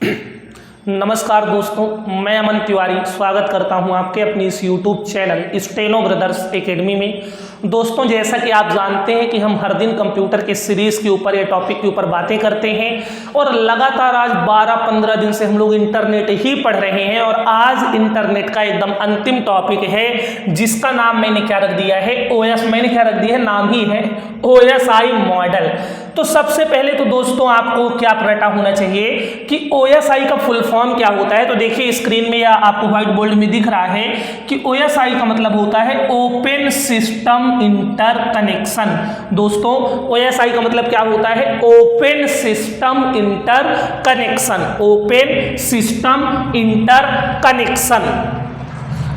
नमस्कार दोस्तों, मैं अमन तिवारी स्वागत करता हूं आपके अपनी इस YouTube channel steno brothers academy में। दोस्तों, जैसा कि आप जानते हैं कि हम हर दिन कंप्यूटर के सीरीज़ के ऊपर या टॉपिक के ऊपर बातें करते हैं और लगातार आज 12-15 दिन से हम लोग इंटरनेट ही पढ़ रहे हैं। और आज इंटरनेट का एकदम अंतिम टॉपिक है जिसका नाम मैंने क्या रख दिया है, नाम ही है OSI मॉडल। तो सबसे पहले तो दोस्तों आपको क्या पता होना चाहिए कि OSI का फुल फॉर्म क्या होता है। तो देखिए स्क्रीन में या आपको व्हाइट बोल्ड में दिख रहा है कि OSI का मतलब होता है ओपन सिस्टम इंटरकनेक्शन। दोस्तों, OSI का मतलब क्या होता है, open system interconnection, open system interconnection.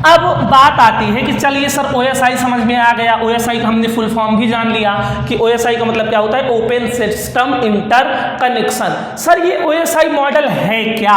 अब बात आती है कि चलिए सर OSI समझ में आ गया, OSI का हमने फुल फॉर्म भी जान लिया कि OSI का मतलब क्या होता है, ओपन सिस्टम इंटरकनेक्शन। सर ये OSI मॉडल है क्या,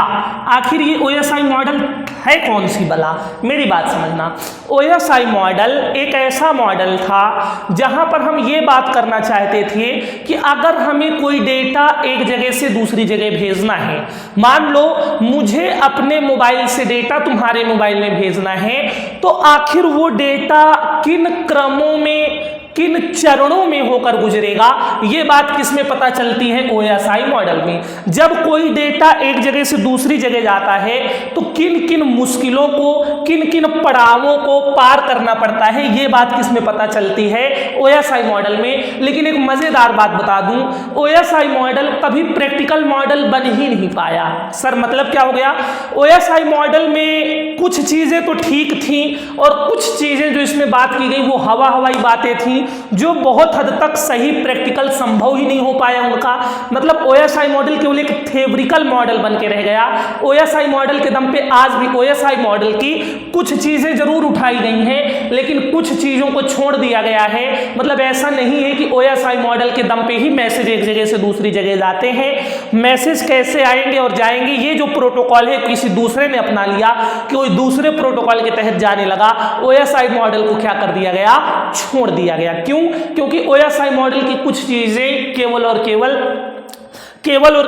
आखिर ये OSI मॉडल है कौन सी भला, मेरी बात समझना। OSI मॉडल एक ऐसा मॉडल था जहां पर हम ये बात करना चाहते थे कि अगर हमें कोई डेटा एक जगह से दूसरी जगह भेजना है, मान लो मुझे अपने मोबाइल से डेटा तुम्हारे मोबाइल में भेजना है, तो आखिर वो डेटा किन क्रमों में, किन चरणों में होकर गुजरेगा, ये बात किसमें पता चलती है, OSI मॉडल में। जब कोई डेटा एक जगह से दूसरी जगह जाता है तो किन किन मुश्किलों को, किन किन पड़ावों को पार करना पड़ता है, ये बात किसमें पता चलती है, OSI मॉडल में। लेकिन एक मजेदार बात बता दूं, OSI मॉडल कभी प्रैक्टिकल मॉडल बन ही नहीं पाया। सर मतलब क्या हो गया, OSI मॉडल में कुछ चीजें तो ठीक थी और कुछ चीजें जो इसमें बात की गई वो हवाई बातें थी जो बहुत हद तक सही प्रैक्टिकल संभव ही नहीं हो पाया उनका। मतलब OSI मॉडल केवल एक थ्योरिकल मॉडल बन के रह गया। OSI मॉडल के दम पे आज भी OSI मॉडल की कुछ चीजें जरूर उठाई गई हैं, लेकिन कुछ चीजों को छोड़ दिया गया है। मतलब ऐसा नहीं है कि OSI मॉडल के दम पे ही मैसेज एक जगह से दूसरी जगह जाते हैं। मैसेज कैसे आएंगे और जाएंगे, ये जो प्रोटोकॉल है किसी दूसरे ने अपना लिया, कोई दूसरे प्रोटोकॉल के तहत जाने लगा, OSI मॉडल को क्या कर दिया गया, छोड़ दिया गया। क्यों? क्योंकि OSI मॉडल की कुछ चीजें केवल और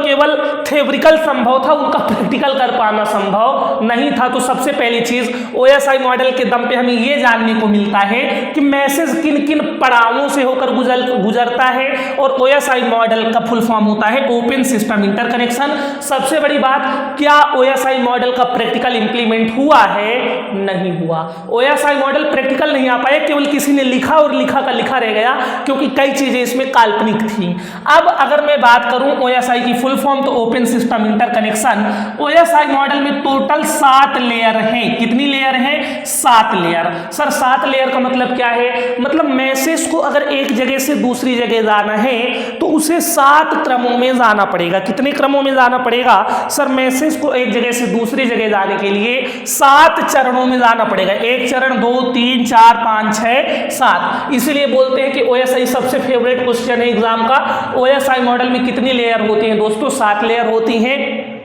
केवल थ्योरिकल संभव था, उनका प्रैक्टिकल कर पाना संभव नहीं था। तो सबसे पहली चीज OSI मॉडल के दम पे हमें ये जानने को मिलता है कि मैसेज किन किन पड़ावों से होकर गुजरता है, और OSI मॉडल का फुल फॉर्म होता है ओपन सिस्टम इंटरकनेक्शन। सबसे बड़ी बात, क्या OSI मॉडल का प्रैक्टिकल इंप्लीमेंट हुआ है, नहीं हुआ। OSI मॉडल प्रैक्टिकल नहीं आ पाया, केवल किसी ने लिखा और लिखा का लिखा रह गया, क्योंकि कई चीजें इसमें काल्पनिक थी। अब अगर मैं बात करूं OSI की फुल फॉर्म, तो open system interconnection. OSI model में टोटल 7 लेयर हैं। कितनी लेयर हैं? 7 लेयर। सर 7 लेयर का मतलब क्या है, मतलब मैसेज को अगर एक जगह से दूसरी जगह जाना है तो उसे 7 क्रमों में जाना पड़ेगा। कितने क्रमों में जाना पड़ेगा? सर मैसेज को एक जगह से दूसरी जगह जाने के लिए 7 चरणों में जाना पड़ेगा। 1 चरण, 2, 3, 4, 5, 6, 7। इसीलिए बोलते हैं कि OSI सबसे फेवरेट क्वेश्चन है एग्जाम का। OSI मॉडल में कितनी लेयर होती है दोस्तों? 7 लेयर होती हैं।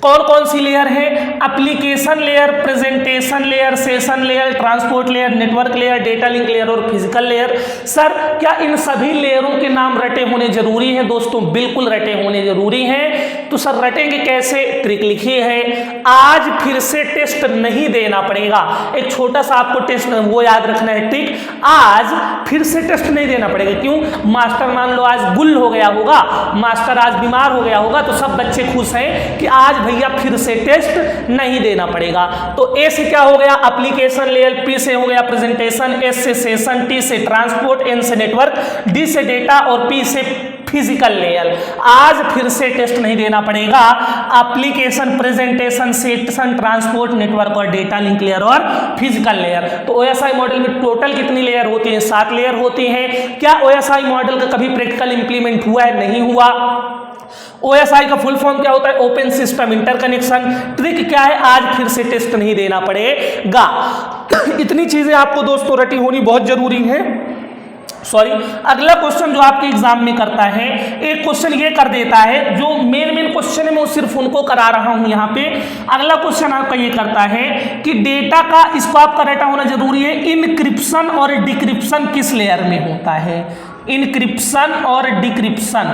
कौन कौन सी लेयर है? Application layer, presentation layer, session layer, transport layer, network layer, data link layer और फिजिकल लेयर। सर क्या इन सभी लेयरों के नाम रटे होने जरूरी हैं दोस्तों? बिल्कुल रटे होने जरूरी हैं। तो सर रटेंगे कैसे? ट्रिक लिखी है, आज फिर से टेस्ट नहीं देना पड़ेगा। एक छोटा सा आपको टेस्ट वो याद रखना है, ट्रिक, आज फिर से टेस्ट नहीं देना पड़ेगा। क्यों? मास्टर मान लो आज गुल हो गया होगा, मास्टर आज बीमार हो गया होगा, तो सब बच्चे खुश हैं कि आज भैया फिर से टेस्ट नहीं देना पड़ेगा। तो ए से क्या हो गया? एप्लीकेशन लेयर, पी से हो गया प्रेजेंटेशन, एस से सेशन, टी से ट्रांसपोर्ट, एन से नेटवर्क, डी से डेटा और पी से फिजिकल लेयर। आज फिर से टेस्ट नहीं देना पड़ेगा। Application, presentation, session, transport, network और डेटा लिंक लेयर और फिजिकल लेयर। तो OSI मॉडल में टोटल कितनी लेयर होती है? 7 लेयर होती हैं। क्या OSI मॉडल का कभी प्रैक्टिकल इंप्लीमेंट हुआ है? नहीं हुआ। OSI का फुल फॉर्म क्या होता है? Open system interconnection. ट्रिक क्या है? आज फिर से टेस्ट नहीं देना पड़ेगा। इतनी चीजें आपको दोस्तों रटी होनी बहुत जरूरी है। सॉरी, अगला क्वेश्चन जो आपके एग्जाम में करता है, एक क्वेश्चन ये कर देता है, जो मेन क्वेश्चन है मैं सिर्फ उनको करा रहा हूं यहाँ पे। अगला क्वेश्चन आपका ये करता है कि डेटा का, इसको आपका डेटा होना जरूरी है, इनक्रिप्शन और डिक्रिप्शन किस लेयर में होता है? इनक्रिप्शन और डिक्रिप्शन।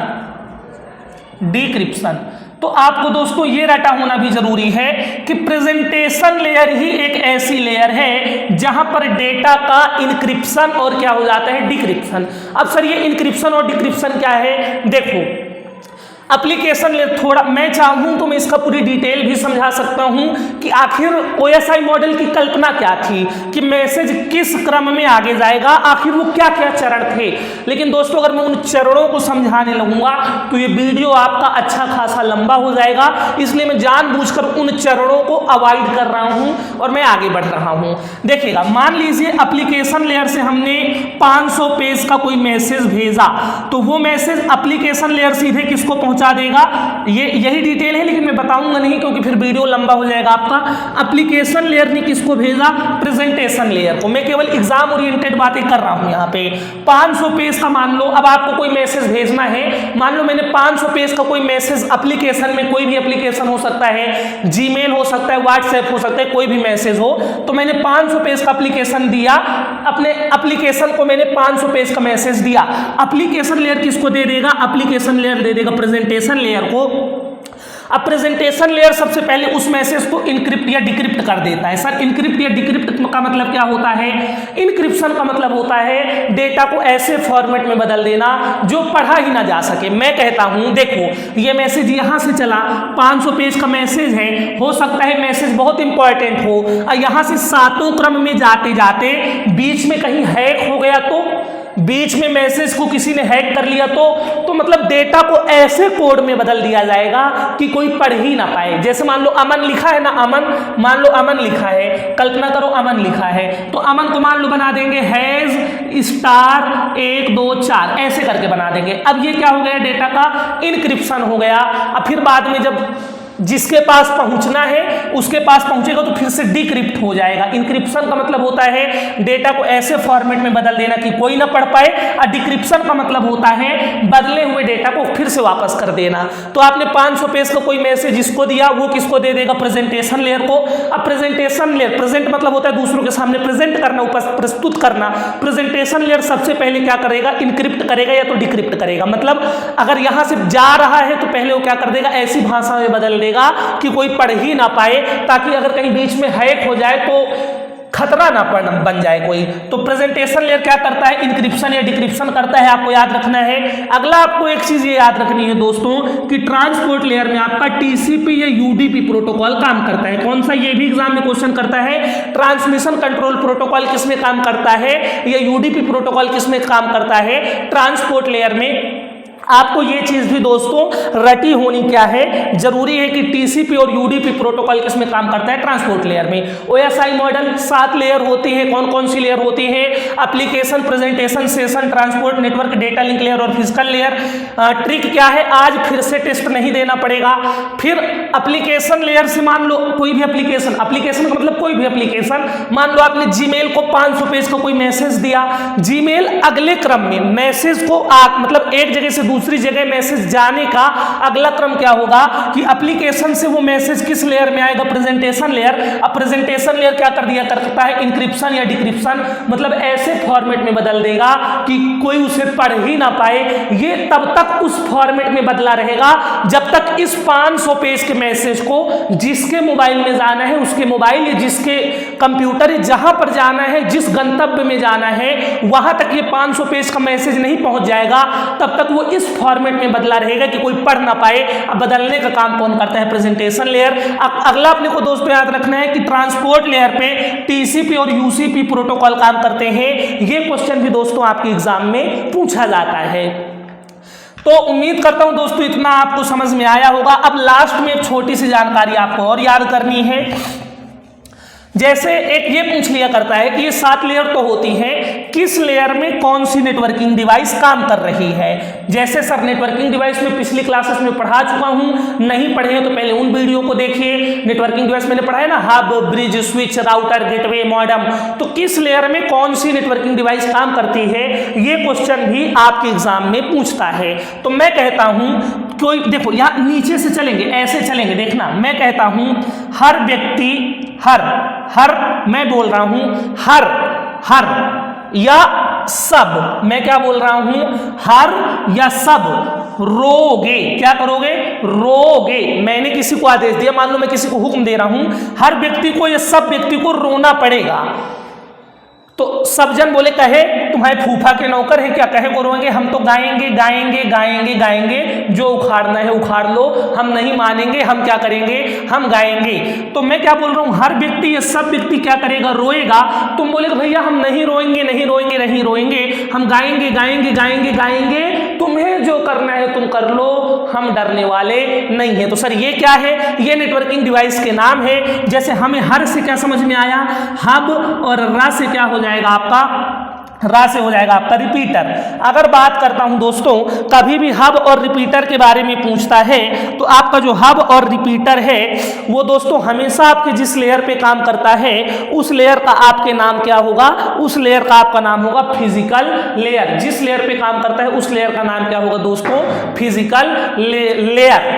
तो आपको दोस्तों ये रटा होना भी जरूरी है कि प्रेजेंटेशन लेयर ही एक ऐसी लेयर है जहां पर डेटा का इंक्रिप्शन और क्या हो जाता है, डिक्रिप्शन। अब सर ये इंक्रिप्शन और डिक्रिप्शन क्या है, देखो एप्लीकेशन लेयर थोड़ा मैं चाहूं तो मैं इसका पूरी डिटेल भी समझा सकता हूं कि आखिर OSI मॉडल की कल्पना क्या थी, कि मैसेज किस क्रम में आगे जाएगा, आखिर वो क्या क्या चरण थे। लेकिन दोस्तों अगर मैं उन चरणों को समझाने लगूंगा तो ये वीडियो आपका अच्छा खासा लंबा हो जाएगा, इसलिए मैं जानबूझकर उन चरणों को अवॉइड कर रहा हूं और मैं आगे बढ़ रहा हूं। देखिएगा, मान लीजिए एप्लीकेशन लेयर से हमने 500 पेज का कोई मैसेज भेजा, तो वो मैसेज एप्लीकेशन लेयर सीधे किसको पहुंचा देगा, ये यही डिटेल है लेकिन मैं बताऊंगा नहीं क्योंकि फिर वीडियो लंबा हो जाएगा आपका। एप्लीकेशन लेयर ने किसको भेजा, प्रेजेंटेशन लेयर को। मैं केवल एग्जाम ओरिएंटेड बातें कर रहा हूं यहाँ पे। 500 पेज का मान लो, अब आपको कोई मैसेज भेजना है, मान लो मैंने 500 पेज का कोई मैसेज एप्लीकेशन में, कोई भी एप्लीकेशन हो सकता है, जीमेल हो सकता है, व्हाट्सएप हो सकता है, कोई भी मैसेज हो, तो मैंने 500 पेज का एप्लीकेशन दिया, अपने एप्लीकेशन को मैंने 500 पेज का मैसेज दिया। एप्लीकेशन लेयर किसको दे देगा, एप्लीकेशन लेयर दे देगा प्रेजेंटेशन लेयर को। अब प्रेजेंटेशन लेयर सबसे पहले उस मैसेज को इनक्रिप्ट या डिक्रिप्ट कर देता है। सर इनक्रिप्ट या डिक्रिप्ट का मतलब क्या होता है, इनक्रिप्शन का मतलब होता है डेटा को ऐसे फॉर्मेट में बदल देना जो पढ़ा ही ना जा सके। मैं कहता हूं देखो ये मैसेज यहां से चला, 500 पेज का मैसेज है, हो सकता है मैसेज बहुत इंपॉर्टेंट हो, और यहां से 7वें क्रम में जाते जाते बीच में कहीं हैक हो गया, तो बीच में मैसेज को किसी ने हैक कर लिया तो मतलब डेटा को ऐसे कोड में बदल दिया जाएगा कि कोई पढ़ ही ना पाए। जैसे मान लो अमन लिखा है ना, अमन, मान लो अमन लिखा है, कल्पना करो अमन लिखा है, तो अमन को मान लो बना देंगे हैज स्टार 1 2 4 ऐसे करके बना देंगे। अब ये क्या हो गया, डेटा का इनक्रिप्शन हो गया। अब फिर बाद में जब जिसके पास पहुंचना है उसके पास पहुंचेगा तो फिर से डिक्रिप्ट हो जाएगा। इंक्रिप्शन का मतलब होता है डेटा को ऐसे फॉर्मेट में बदल देना कि कोई ना पढ़ पाए, और डिक्रिप्शन का मतलब होता है बदले हुए डेटा को फिर से वापस कर देना। तो आपने 500 पेज का कोई मैसेज जिसको दिया वो किसको दे देगा, प्रेजेंटेशन लेयर को। अब प्रेजेंटेशन लेयर, प्रेजेंट मतलब होता है दूसरों के सामने प्रेजेंट करना, प्रस्तुत करना। प्रेजेंटेशन लेयर सबसे पहले क्या करेगा, इनक्रिप्ट करेगा या तो डिक्रिप्ट करेगा। मतलब अगर यहां से जा रहा है तो पहले वो क्या कर देगा, ऐसी भाषा में बदल देगा कि कोई पढ़ ही ना पाए, ताकि अगर कहीं बीच में हैक हो जाए तो खतरा ना बन जाए कोई। तो प्रेजेंटेशन लेयर क्या करता है, इंक्रिप्शन या डिक्रिप्शन करता है, आपको याद रखना है। अगला आपको एक चीज ये याद रखनी है दोस्तों कि ट्रांसपोर्ट लेयर में आपका TCP या UDP प्रोटोकॉल काम करता है। कौन सा, ये भी एग्जाम में क्वेश्चन करता है। ट्रांसमिशन कंट्रोल प्रोटोकॉल किसमें काम करता है, या UDP प्रोटोकॉल किसमें काम करता है, ट्रांसपोर्ट लेयर में। आपको ये चीज भी दोस्तों रटी होनी क्या है, जरूरी है कि TCP और UDP प्रोटोकॉल किसमें काम करता है, ट्रांसपोर्ट लेयर में। OSI मॉडल 7 लेयर होती है। कौन कौन सी लेयर होती है, application, presentation, session, transport, network, data link layer और फिजिकल लेयर। ट्रिक क्या है, आज फिर से टेस्ट नहीं देना पड़ेगा। फिर एप्लीकेशन लेयर से मान लो कोई भी एप्लीकेशन, एप्लीकेशन का मतलब कोई भी एप्लीकेशन, मान लो आपने जीमेल को 500 पेज का कोई मैसेज दिया, जीमेल अगले क्रम में मैसेज को मतलब एक जगह से दूसरी जगह मैसेज जाने का अगला क्रम क्या होगा कि एप्लीकेशन से वो मैसेज किस लेयर में आएगा, प्रेजेंटेशन लेयर। अब प्रेजेंटेशन लेयर क्या कर दिया करता है, इंक्रिप्शन या डिक्रिप्शन, मतलब ऐसे फॉर्मेट में बदल देगा कि कोई उसे पढ़ ही ना पाए। ये तब तक उस फॉर्मेट में बदला रहेगा जब तक इस 500 पेज के मैसेज को जिसके मोबाइल में जाना है, उसके मोबाइल या जिसके कंप्यूटर जहां पर जाना है, जिस गंतव्य में जाना है, वहां तक ये 500 पेज का मैसेज नहीं पहुंच जाएगा, तब तक वो इस फॉर्मेट में बदला रहेगा कि कोई पढ़ ना पाए। अब बदलने का काम कौन करता है, प्रेजेंटेशन लेयर। अगला अपने को दोस्तों याद रखना है कि ट्रांसपोर्ट लेयर पे TCP और UCP प्रोटोकॉल काम करते हैं। ये क्वेश्चन भी दोस्तों आपके एग्जाम में पूछा जाता है। तो उम्मीद करता हूं दोस्तों इतना आपको समझ में आया होगा। अब लास्ट में एक छोटी सी जानकारी आपको और याद करनी है। जैसे एक ये पूछ लिया करता है कि ये 7 लेयर तो होती हैं, किस लेयर में कौन सी नेटवर्किंग डिवाइस काम कर रही है। जैसे सर नेटवर्किंग डिवाइस में पिछली क्लासेस में पढ़ा चुका हूं, नहीं पढ़े हैं तो पहले उन वीडियो को देखिए। नेटवर्किंग डिवाइस मैंने पढ़ा है ना, hub, bridge, switch, router, gateway, modem. तो किस लेयर में कौन सी नेटवर्किंग डिवाइस काम करती है, ये क्वेश्चन भी आपके एग्जाम में पूछता है। तो मैं कहता हूं कोई देखो यहाँ नीचे से चलेंगे, ऐसे चलेंगे, देखना। मैं कहता हूं हर व्यक्ति, हर मैं बोल रहा हूं हर या सब, मैं क्या बोल रहा हूं, हर या सब रोगे। क्या करोगे? रोगे। मैंने किसी को आदेश दिया, मान लो मैं किसी को हुक्म दे रहा हूं, हर व्यक्ति को या सब व्यक्ति को रोना पड़ेगा, तो सब जन बोले कहे तुम्हारे फूफा के नौकर है क्या, कहे को रोएंगे? हम तो गाएंगे गाएंगे गाएंगे गाएंगे, जो उखाड़ना है उखाड़ लो, हम नहीं मानेंगे, हम क्या करेंगे? हम गाएंगे। तो मैं क्या बोल रहा हूं, हर व्यक्ति या सब व्यक्ति क्या करेगा? रोएगा। तुम बोले भैया हम नहीं रोएंगे नहीं रोएंगे नहीं रोएंगे, हम गाएंगे गाएंगे गाएंगे गाएंगे, तुम्हें जो करना है तुम कर लो, हम डरने वाले नहीं है। तो सर ये क्या है? ये नेटवर्किंग डिवाइस के नाम है। जैसे हमें हर से क्या समझ में आया? हब, और रा से क्या हो जाएगा आपका? रा से हो जाएगा आपका रिपीटर। अगर बात करता हूं दोस्तों, कभी भी हब और रिपीटर के बारे में पूछता है तो आपका जो हब और रिपीटर है वो दोस्तों हमेशा आपके जिस लेयर पे काम करता है उस लेयर का आपके नाम क्या होगा? उस लेयर का आपका नाम होगा फिजिकल लेयर। जिस लेयर पे काम करता है उस लेयर का नाम क्या होगा दोस्तों? Physical layer.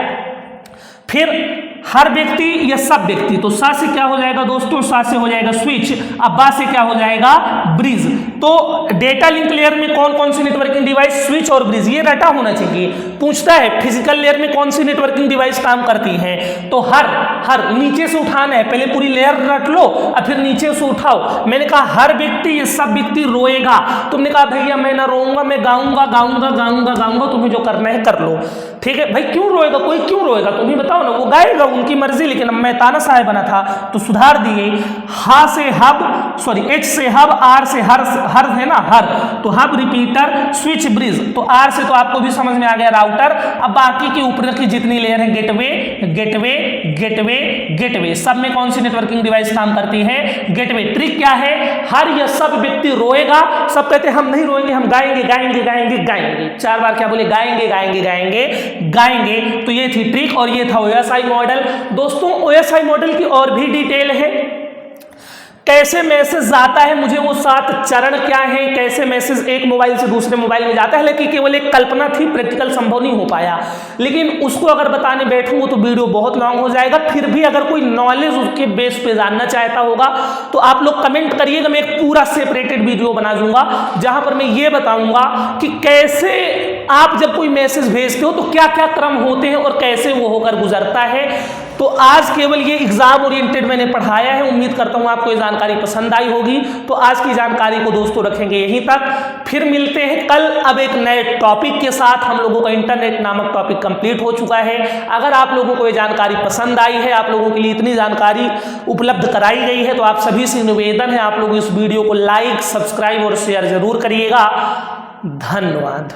फिर हर व्यक्ति या सब व्यक्ति, तो सा से क्या हो जाएगा दोस्तों? सा से हो जाएगा स्विच, अब बा से क्या हो जाएगा? ब्रिज। तो डेटा लिंक लेयर में कौन कौन सी नेटवर्किंग डिवाइस? स्विच और ब्रिज, ये रटा होना चाहिए। पूछता है फिजिकल लेयर में कौन सी नेटवर्किंग डिवाइस काम करती है, तो हर नीचे से उठाना है, पहले पूरी लेयर रट लो और फिर नीचे से उठाओ। मैंने कहा हर व्यक्ति या सब व्यक्ति रोएगा, तुमने कहा भैया मैं ना रोऊंगा, मैं गाऊंगा गाऊंगा गाऊंगा गाऊंगा, तुम्हें जो करना है कर लो। ठीक है भाई, क्यों रोएगा? कोई क्यों रोएगा? तुम ही बताओ ना। वो गाएगा, उनकी मर्जी, लेकिन मैं ताना साहेब बना था तो सुधार दिए। हा से हब, सॉरी एच से हब, आर से हर है ना, हर, तो हब रिपीटर स्विच ब्रिज, तो आर से तो आपको भी समझ में आ गया राउटर। अब बाकी के ऊपर की जितनी लेयर है गेटवे गेटवे गेटवे गेटवे, सब में कौन सी नेटवर्किंग डिवाइस काम करती है? गेटवे। ट्रिक क्या है? हर या सब व्यक्ति रोएगा, सब कहते हैं हम नहीं रोएंगे, हम गाएंगे गाएंगे गाएंगे गाएंगे। 4 बार क्या बोले? गाएंगे गाएंगे गाएंगे गाएंगे। तो ये थी ट्रिक और ये था OSI मॉडल। दोस्तों OSI मॉडल की और भी डिटेल है, कैसे मैसेज आता है, मुझे वो 7 चरण क्या है, कैसे मैसेज एक मोबाइल से दूसरे मोबाइल में जाता है, लेकिन केवल एक कल्पना थी, प्रैक्टिकल संभव नहीं हो पाया। लेकिन उसको अगर बताने बैठूंगा तो वीडियो बहुत लॉन्ग हो जाएगा। फिर भी अगर कोई नॉलेज उसके बेस पे जानना चाहता होगा तो आप लोग कमेंट करिएगा, मैं एक पूरा सेपरेटेड वीडियो बना दूंगा जहां पर मैं ये बताऊंगा कि कैसे आप जब कोई मैसेज भेजते हो तो क्या क्या क्रम होते हैं और कैसे वो होकर गुजरता है। तो आज केवल ये एग्जाम ओरिएंटेड मैंने पढ़ाया है, उम्मीद करता हूँ आपको ये जानकारी पसंद आई होगी। तो आज की जानकारी को दोस्तों रखेंगे यहीं तक, फिर मिलते हैं कल अब एक नए टॉपिक के साथ। हम लोगों का इंटरनेट नामक टॉपिक कंप्लीट हो चुका है। अगर आप लोगों को ये जानकारी पसंद आई है, आप लोगों के लिए इतनी जानकारी उपलब्ध कराई गई है, तो आप सभी से निवेदन है आप लोग इस वीडियो को लाइक, सब्सक्राइब और शेयर जरूर करिएगा। धन्यवाद।